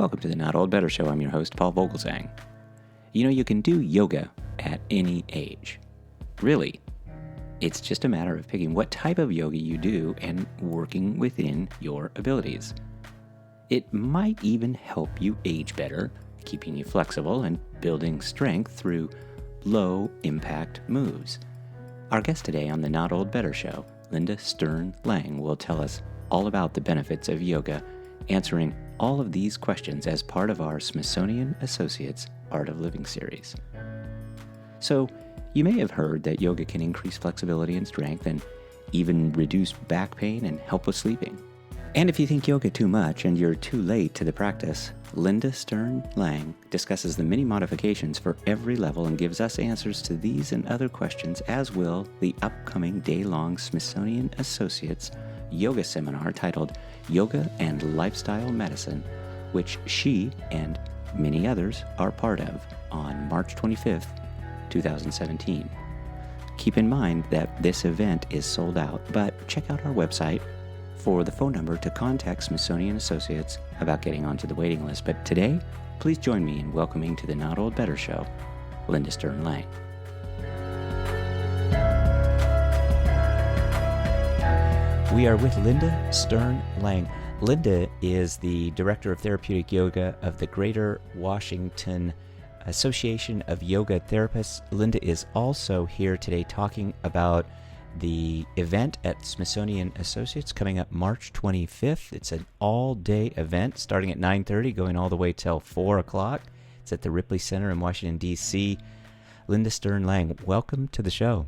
Welcome to the Not Old Better Show. I'm your host, Paul Vogelsang. You know, you can do yoga at any age. Really, it's just a matter of picking what type of yoga you do and working within your abilities. It might even help you age better, keeping you flexible and building strength through low-impact moves. Our guest today on the Not Old Better Show, Linda Stern-Lang, will tell us all about the benefits of yoga, answering all of these questions as part of our Smithsonian Associates Art of Living series. So, you may have heard that yoga can increase flexibility and strength and even reduce back pain and help with sleeping. And if you think yoga too much and you're too late to the practice, Linda Stern-Lang discusses the many modifications for every level and gives us answers to these and other questions, as will the upcoming day-long Smithsonian Associates Yoga seminar titled Yoga and Lifestyle Medicine, which she and many others are part of on March 25th, 2017. Keep in mind that this event is sold out, but check out our website for the phone number to contact Smithsonian Associates about getting onto the waiting list. But today, please join me in welcoming to the Not Old Better Show, Linda Stern-Lang. We are with Linda Stern-Lang. Linda is the Director of Therapeutic Yoga of the Greater Washington Association of Yoga Therapists. Linda is also here today talking about the event at Smithsonian Associates coming up March 25th. It's an all-day event starting at 9:30, going all the way till 4 o'clock. It's at the Ripley Center in Washington, D.C. Linda Stern-Lang, welcome to the show.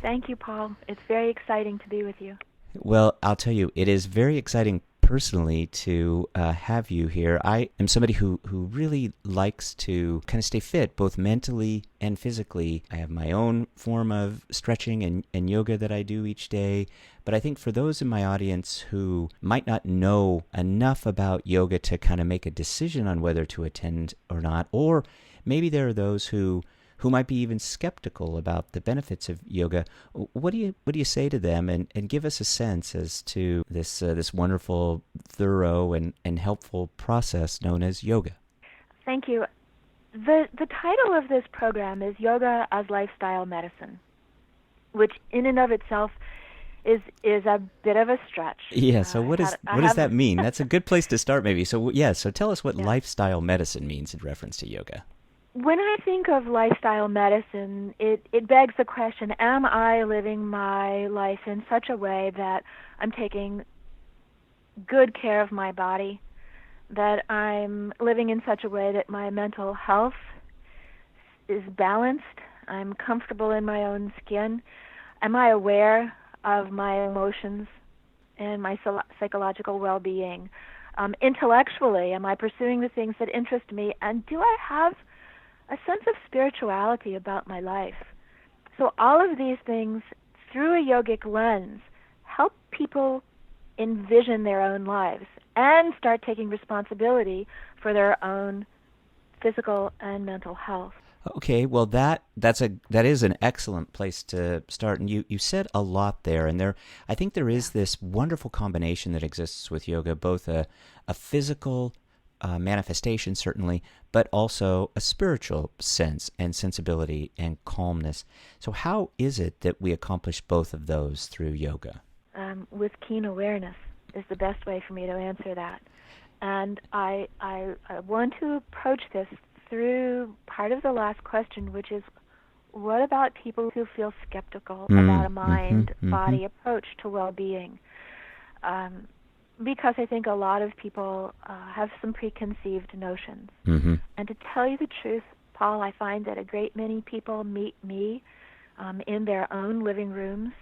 Thank you, Paul. It's very exciting to be with you. Well, I'll tell you, it is very exciting personally to have you here. I am somebody who really likes to kind of stay fit, both mentally and physically. I have my own form of stretching and yoga that I do each day. But I think for those in my audience who might not know enough about yoga to kind of make a decision on whether to attend or not, or maybe there are those who might be even skeptical about the benefits of yoga, what do you say to them, and give us a sense as to this wonderful, thorough, and helpful process known as yoga? Thank you. The title of this program is Yoga as Lifestyle Medicine, which in and of itself is a bit of a stretch. Yeah, so what does that mean? That's a good place to start maybe. So tell us what lifestyle medicine means in reference to yoga. When I think of lifestyle medicine, it begs the question, am I living my life in such a way that I'm taking good care of my body, that I'm living in such a way that my mental health is balanced, I'm comfortable in my own skin? Am I aware of my emotions and my psychological well-being? Intellectually, am I pursuing the things that interest me? And do I have a sense of spirituality about my life? So all of these things, through a yogic lens, help people envision their own lives and start taking responsibility for their own physical and mental health. Okay, well that is an excellent place to start, and you said a lot there, and I think there is this wonderful combination that exists with yoga, both a physical manifestation, certainly, but also a spiritual sense and sensibility and calmness. So how is it that we accomplish both of those through yoga? With keen awareness is the best way for me to answer that. And I want to approach this through part of the last question, which is, what about people who feel skeptical about a mind-body approach to well-being? Because I think a lot of people have some preconceived notions. And to tell you the truth, Paul, I find that a great many people meet me in their own living rooms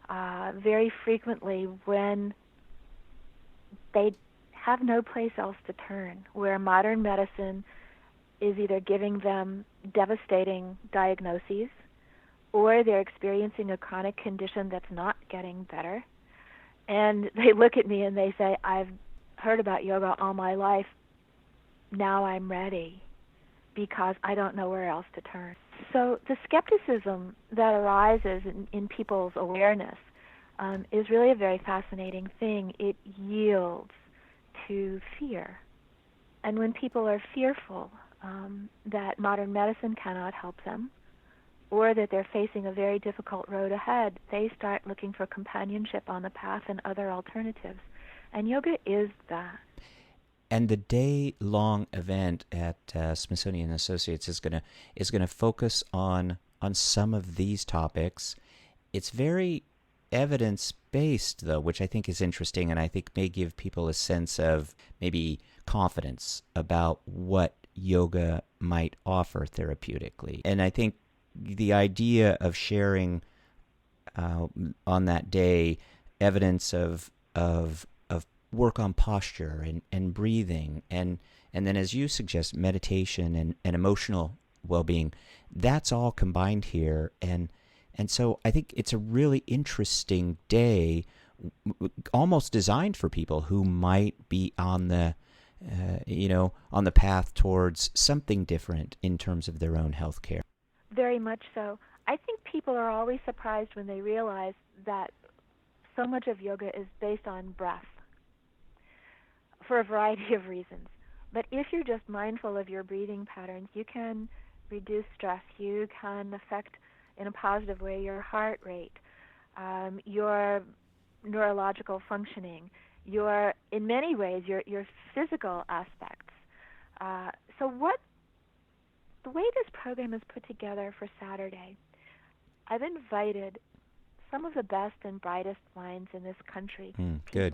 very frequently when they have no place else to turn, where modern medicine is either giving them devastating diagnoses or they're experiencing a chronic condition that's not getting better. And they look at me and they say, I've heard about yoga all my life. Now I'm ready because I don't know where else to turn. So the skepticism that arises in people's awareness is really a very fascinating thing. It yields to fear. And when people are fearful that modern medicine cannot help them, or that they're facing a very difficult road ahead, they start looking for companionship on the path and other alternatives. And yoga is that. And the day-long event at Smithsonian Associates is gonna focus on some of these topics. It's very evidence-based, though, which I think is interesting, and I think may give people a sense of maybe confidence about what yoga might offer therapeutically. And I think the idea of sharing on that day evidence of work on posture and breathing and then, as you suggest, meditation and emotional well-being, that's all combined here. And so I think it's a really interesting day, almost designed for people who might be on the on the path towards something different in terms of their own health care. Very much so. I think people are always surprised when they realize that so much of yoga is based on breath for a variety of reasons. But if you're just mindful of your breathing patterns, you can reduce stress. You can affect in a positive way your heart rate, your neurological functioning, in many ways, your physical aspects. So the way this program is put together for Saturday, I've invited some of the best and brightest minds in this country. Good.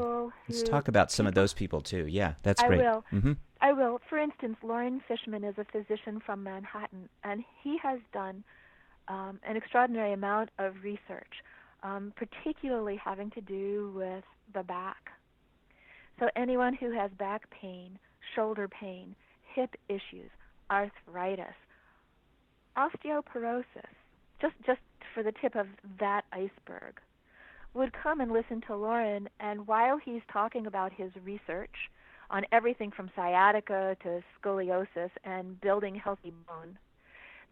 Let's talk about some of those people too. Yeah, that's great. I will. Mm-hmm. I will. For instance, Lauren Fishman is a physician from Manhattan, and he has done an extraordinary amount of research, particularly having to do with the back. So anyone who has back pain, shoulder pain, hip issues, arthritis, osteoporosis, just for the tip of that iceberg, would come and listen to Lauren, and while he's talking about his research on everything from sciatica to scoliosis and building healthy bone,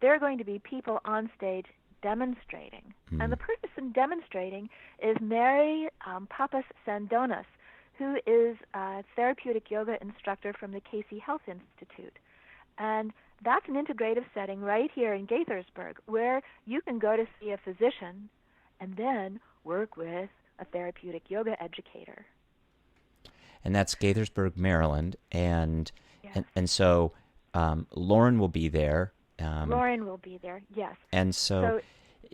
there are going to be people on stage demonstrating. And the person demonstrating is Mary Papas Sandonas, who is a therapeutic yoga instructor from the Casey Health Institute. And that's an integrative setting right here in Gaithersburg, where you can go to see a physician and then work with a therapeutic yoga educator. And that's Gaithersburg, Maryland. And yes. and so Lauren will be there. Lauren will be there, yes. And so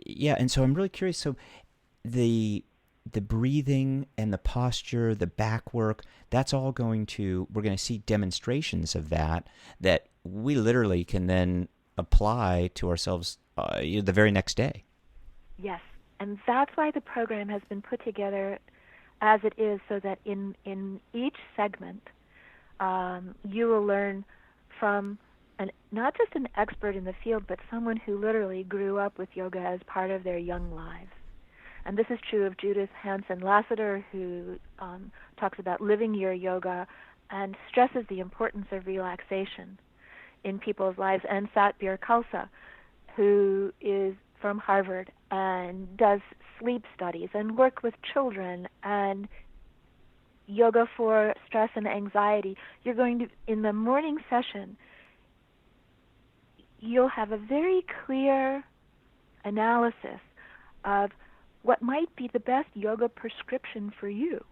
I'm really curious. So the breathing and the posture, the back work, that's all we're going to see demonstrations of that we literally can then apply to ourselves the very next day. Yes, and that's why the program has been put together as it is, so that in each segment you will learn from not just an expert in the field, but someone who literally grew up with yoga as part of their young lives. And this is true of Judith Hansen-Lassiter, who talks about living your yoga and stresses the importance of relaxation in people's lives, and Satbir Khalsa, who is from Harvard and does sleep studies and work with children and yoga for stress and anxiety. You're going to, in the morning session, you'll have a very clear analysis of what might be the best yoga prescription for you,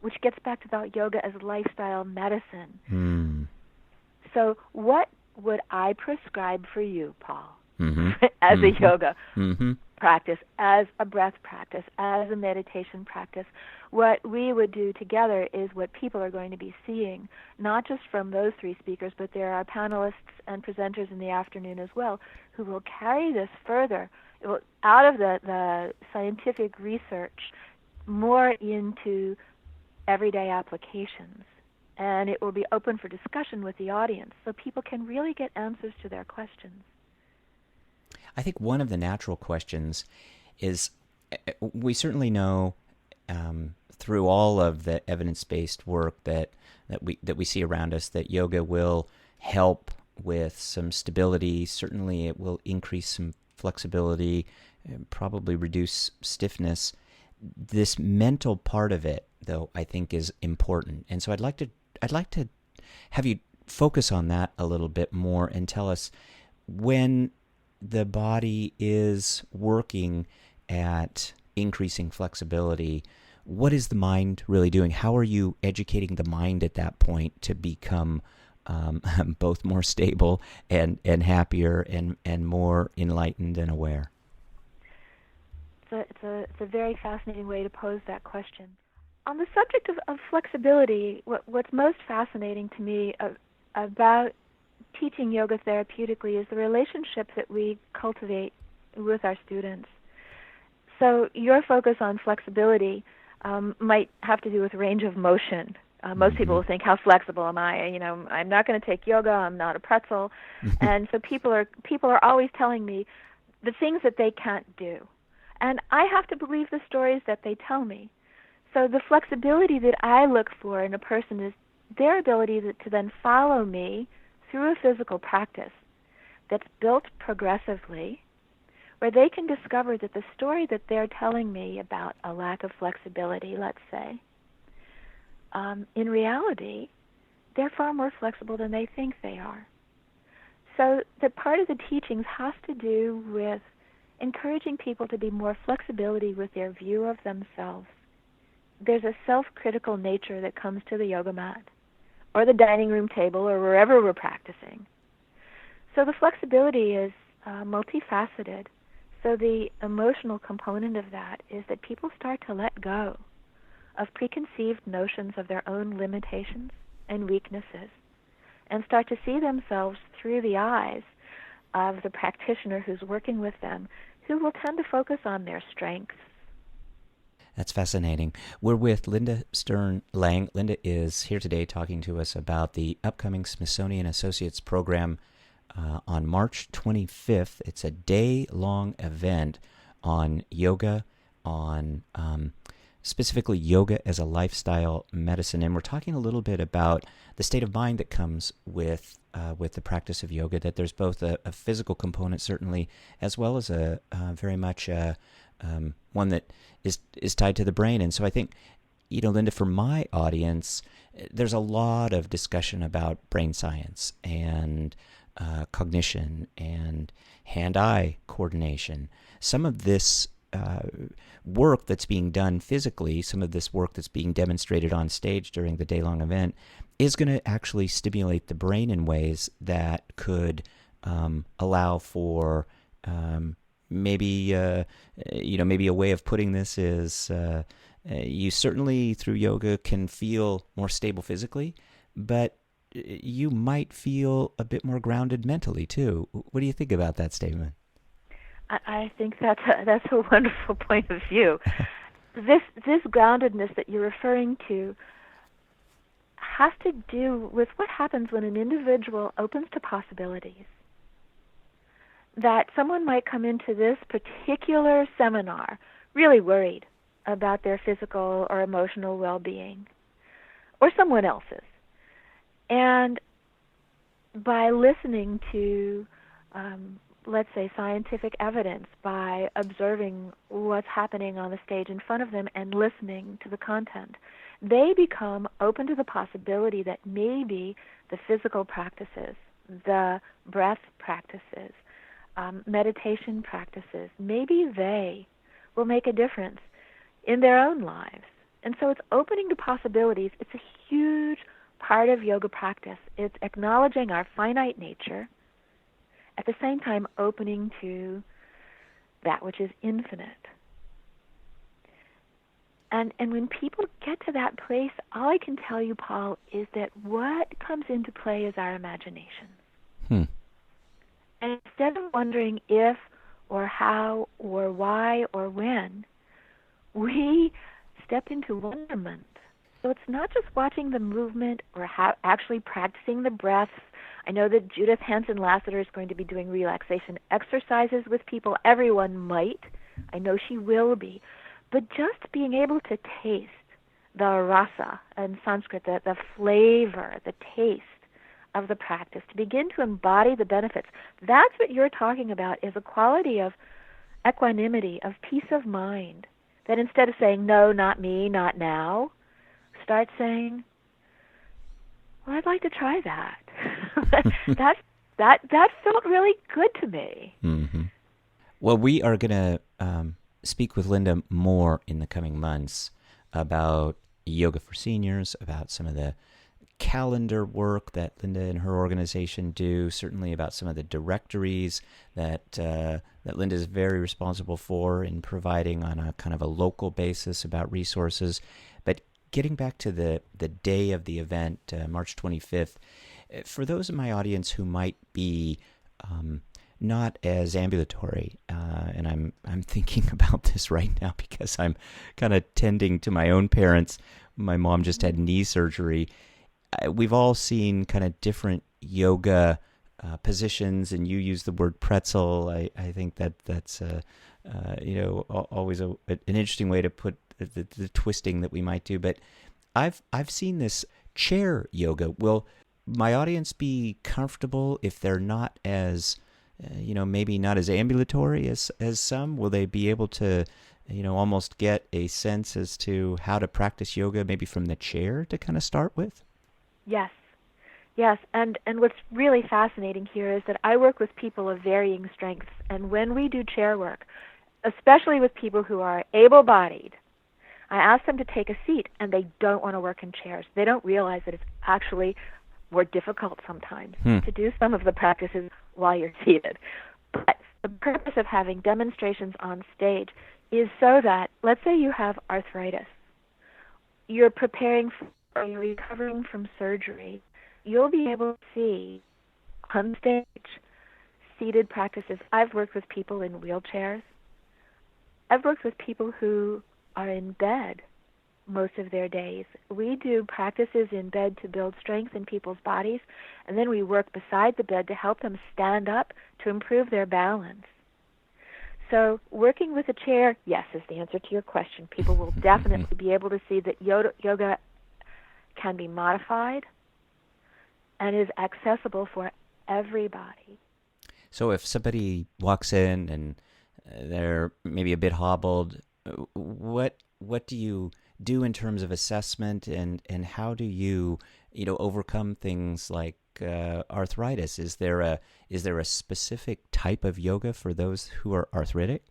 which gets back to that yoga as lifestyle medicine. So what would I prescribe for you, Paul, as a yoga practice, as a breath practice, as a meditation practice? What we would do together is what people are going to be seeing, not just from those three speakers, but there are panelists and presenters in the afternoon as well, who will carry this further out of the scientific research more into everyday applications. And it will be open for discussion with the audience, so people can really get answers to their questions. I think one of the natural questions is, we certainly know through all of the evidence-based work that we see around us that yoga will help with some stability. Certainly it will increase some flexibility, probably reduce stiffness. This mental part of it, though, I think is important. And so I'd like to have you focus on that a little bit more and tell us when the body is working at increasing flexibility, what is the mind really doing? How are you educating the mind at that point to become both more stable and happier and more enlightened and aware? It's a very fascinating way to pose that question. On the subject of flexibility, what's most fascinating to me about teaching yoga therapeutically is the relationship that we cultivate with our students. So your focus on flexibility might have to do with range of motion. Most people will think, how flexible am I? I'm not going to take yoga. I'm not a pretzel. And so people are always telling me the things that they can't do. And I have to believe the stories that they tell me. So the flexibility that I look for in a person is their ability to then follow me through a physical practice that's built progressively, where they can discover that the story that they're telling me about a lack of flexibility, let's say, in reality, they're far more flexible than they think they are. So the part of the teachings has to do with encouraging people to be more flexibility with their view of themselves. There's a self-critical nature that comes to the yoga mat or the dining room table or wherever we're practicing. So the flexibility is multifaceted. So the emotional component of that is that people start to let go of preconceived notions of their own limitations and weaknesses and start to see themselves through the eyes of the practitioner who's working with them, who will tend to focus on their strengths. That's fascinating. We're with Linda Stern-Lang. Linda is here today talking to us about the upcoming Smithsonian Associates program on March 25th. It's a day-long event on yoga, on specifically yoga as a lifestyle medicine. And we're talking a little bit about the state of mind that comes with the practice of yoga, that there's both a physical component, certainly, as well as a very much one that is tied to the brain. And so I think, Linda, for my audience, there's a lot of discussion about brain science and cognition and hand-eye coordination. Some of this work that's being done physically, some of this work that's being demonstrated on stage during the day-long event is going to actually stimulate the brain in ways that could allow for maybe a way of putting this is you certainly through yoga can feel more stable physically, but you might feel a bit more grounded mentally too. What do you think about that statement? I think that's a wonderful point of view. This groundedness that you're referring to has to do with what happens when an individual opens to possibilities. That someone might come into this particular seminar really worried about their physical or emotional well-being, or someone else's. And by listening to, let's say, scientific evidence, by observing what's happening on the stage in front of them and listening to the content, they become open to the possibility that maybe the physical practices, the breath practices, meditation practices, maybe they will make a difference in their own lives. And so it's opening to possibilities. It's a huge part of yoga practice. It's acknowledging our finite nature, at the same time opening to that which is infinite. And when people get to that place, all I can tell you, Paul, is that what comes into play is our imagination. And instead of wondering if or how or why or when, we step into wonderment. So it's not just watching the movement or actually practicing the breaths. I know that Judith Hansen-Lassiter is going to be doing relaxation exercises with people. Everyone might. I know she will be. But just being able to taste the rasa in Sanskrit, the flavor, the taste of the practice, to begin to embody the benefits. That's what you're talking about, is a quality of equanimity, of peace of mind, that instead of saying, no, not me, not now, start saying, well, I'd like to try that. That felt really good to me. Mm-hmm. Well, we are going to speak with Linda more in the coming months about yoga for seniors, about some of the calendar work that Linda and her organization do, certainly about some of the directories that Linda is very responsible for in providing on a kind of a local basis about resources. But getting back to the day of the event, March 25th, for those in my audience who might be not as ambulatory, and I'm thinking about this right now because I'm kind of tending to my own parents. My mom just had knee surgery. We've all seen kind of different yoga positions, and you use the word pretzel. I think that's always an interesting way to put the twisting that we might do. But I've seen this chair yoga. Will my audience be comfortable if they're not as maybe not as ambulatory as some? Will they be able to almost get a sense as to how to practice yoga maybe from the chair to kind of start with? Yes, and what's really fascinating here is that I work with people of varying strengths, and when we do chair work, especially with people who are able-bodied, I ask them to take a seat, and they don't want to work in chairs. They don't realize that it's actually more difficult sometimes to do some of the practices while you're seated. But the purpose of having demonstrations on stage is so that, let's say you have arthritis, you're preparing for, or you're recovering from surgery, you'll be able to see on stage seated practices. I've worked with people in wheelchairs. I've worked with people who are in bed most of their days. We do practices in bed to build strength in people's bodies, and then we work beside the bed to help them stand up to improve their balance. So working with a chair, yes, is the answer to your question. People will definitely be able to see that yoga can be modified and is accessible for everybody. So if somebody walks in and they're maybe a bit hobbled, what do you do in terms of assessment, and how do you overcome things like arthritis? Is there a specific type of yoga for those who are arthritic?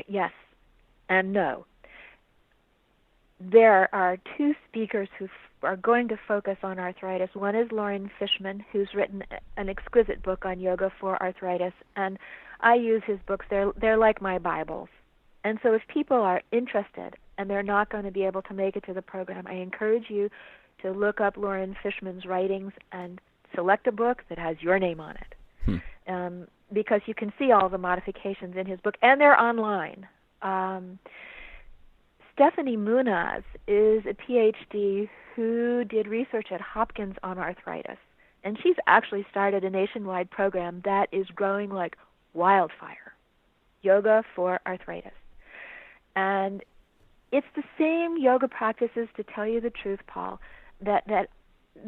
Yes and no. There are two speakers who are going to focus on arthritis. One is Lauren Fishman, who's written an exquisite book on yoga for arthritis, and I use his books. They're like my Bibles. And so if people are interested and they're not going to be able to make it to the program, I encourage you to look up Lauren Fishman's writings and select a book that has your name on it, because you can see all the modifications in his book, and they're online. Stephanie Munaz is a PhD who did research at Hopkins on arthritis, and she's actually started a nationwide program that is growing like wildfire, yoga for arthritis. And it's the same yoga practices, to tell you the truth, Paul, that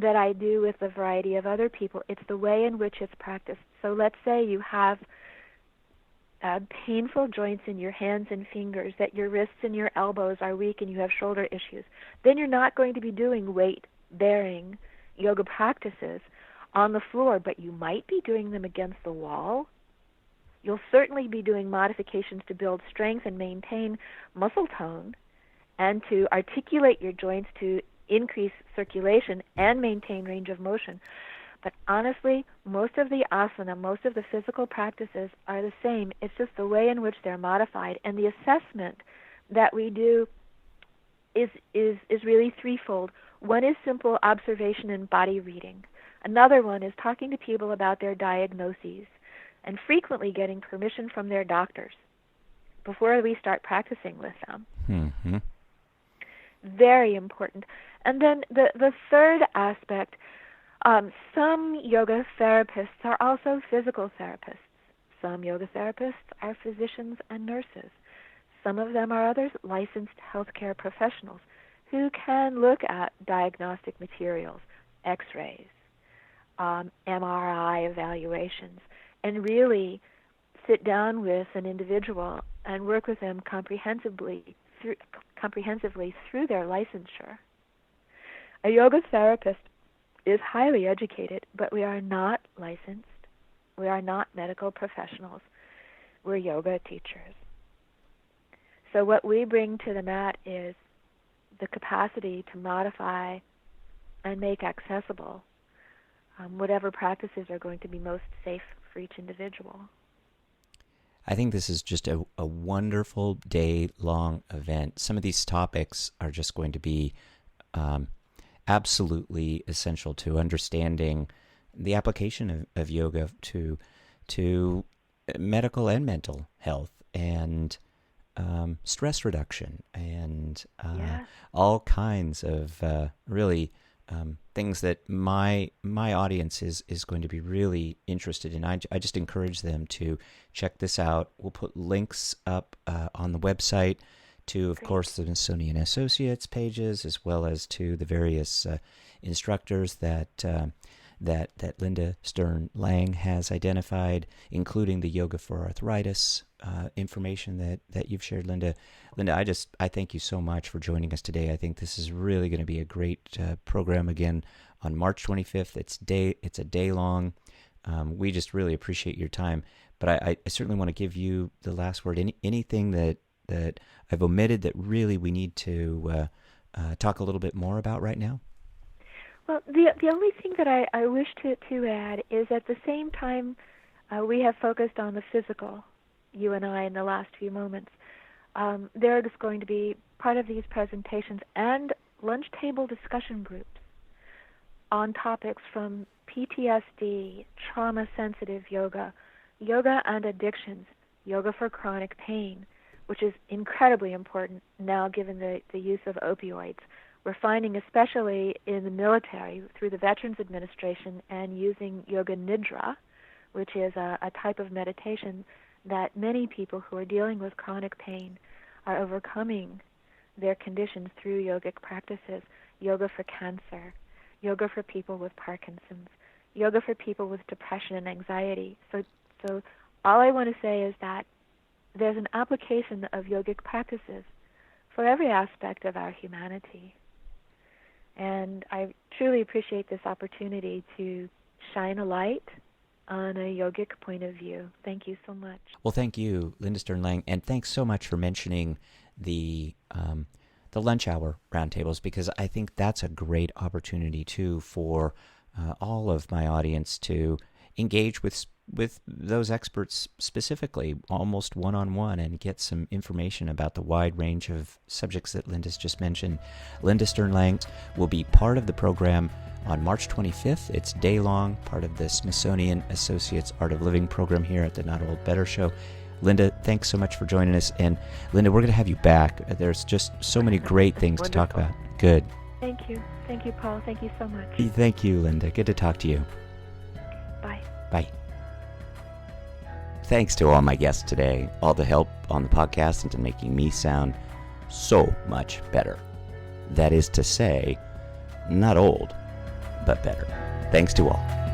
I do with a variety of other people. It's the way in which it's practiced. So let's say you have painful joints in your hands and fingers, that your wrists and your elbows are weak and you have shoulder issues. Then you're not going to be doing weight-bearing yoga practices on the floor, but you might be doing them against the wall. You'll certainly be doing modifications to build strength and maintain muscle tone and to articulate your joints to increase circulation and maintain range of motion. But honestly, most of the asana, most of the physical practices are the same. It's just the way in which they're modified. And the assessment that we do is really threefold. One is simple observation and body reading. Another one is talking to people about their diagnoses and frequently getting permission from their doctors before we start practicing with them. Mm-hmm. Very important. And then the third aspect, some yoga therapists are also physical therapists. Some yoga therapists are physicians and nurses. Some of them are others licensed healthcare professionals who can look at diagnostic materials, x-rays, MRI evaluations, and really sit down with an individual and work with them comprehensively through their licensure. A yoga therapist is highly educated, but we are not licensed. We are not medical professionals. We're yoga teachers. So what we bring to the mat is the capacity to modify and make accessible whatever practices are going to be most safe for each individual. I think this is just a wonderful day-long event. Some of these topics are just going to be absolutely essential to understanding the application of yoga to medical and mental health and stress reduction and all kinds of really things that my audience is going to be really interested in. I just encourage them to check this out. We'll put links up on the website to, of course, the Smithsonian Associates pages, as well as to the various instructors that Linda Stern-Lang has identified, including the Yoga for Arthritis information that you've shared, Linda. Linda, I thank you so much for joining us today. I think this is really going to be a great program again on March 25th. It's a day long. We just really appreciate your time. But I certainly want to give you the last word. Anything that I've omitted that really we need to talk a little bit more about right now? Well, the only thing that I wish to add is at the same time we have focused on the physical, you and I, in the last few moments. There are just going to be part of these presentations and lunch table discussion groups on topics from PTSD, trauma-sensitive yoga, yoga and addictions, yoga for chronic pain, which is incredibly important now given the use of opioids. We're finding, especially in the military, through the Veterans Administration and using Yoga Nidra, which is a type of meditation, that many people who are dealing with chronic pain are overcoming their conditions through yogic practices. Yoga for cancer, yoga for people with Parkinson's, yoga for people with depression and anxiety. So all I want to say is that there's an application of yogic practices for every aspect of our humanity. And I truly appreciate this opportunity to shine a light on a yogic point of view. Thank you so much. Well, thank you, Linda Stern-Lang, and thanks so much for mentioning the lunch hour roundtables, because I think that's a great opportunity too for all of my audience to engage with those experts specifically, almost one-on-one, and get some information about the wide range of subjects that Linda's just mentioned. Linda Stern-Lang will be part of the program on March 25th. It's day-long, part of the Smithsonian Associates Art of Living program here at the Not Old Better Show. Linda, thanks so much for joining us. And Linda, we're going to have you back. There's just so many great things to talk about. Good. Thank you. Thank you, Paul. Thank you so much. Thank you, Linda. Good to talk to you. Bye. Bye. Thanks to all my guests today, all the help on the podcast and to making me sound so much better. That is to say, not old, but better. Thanks to all.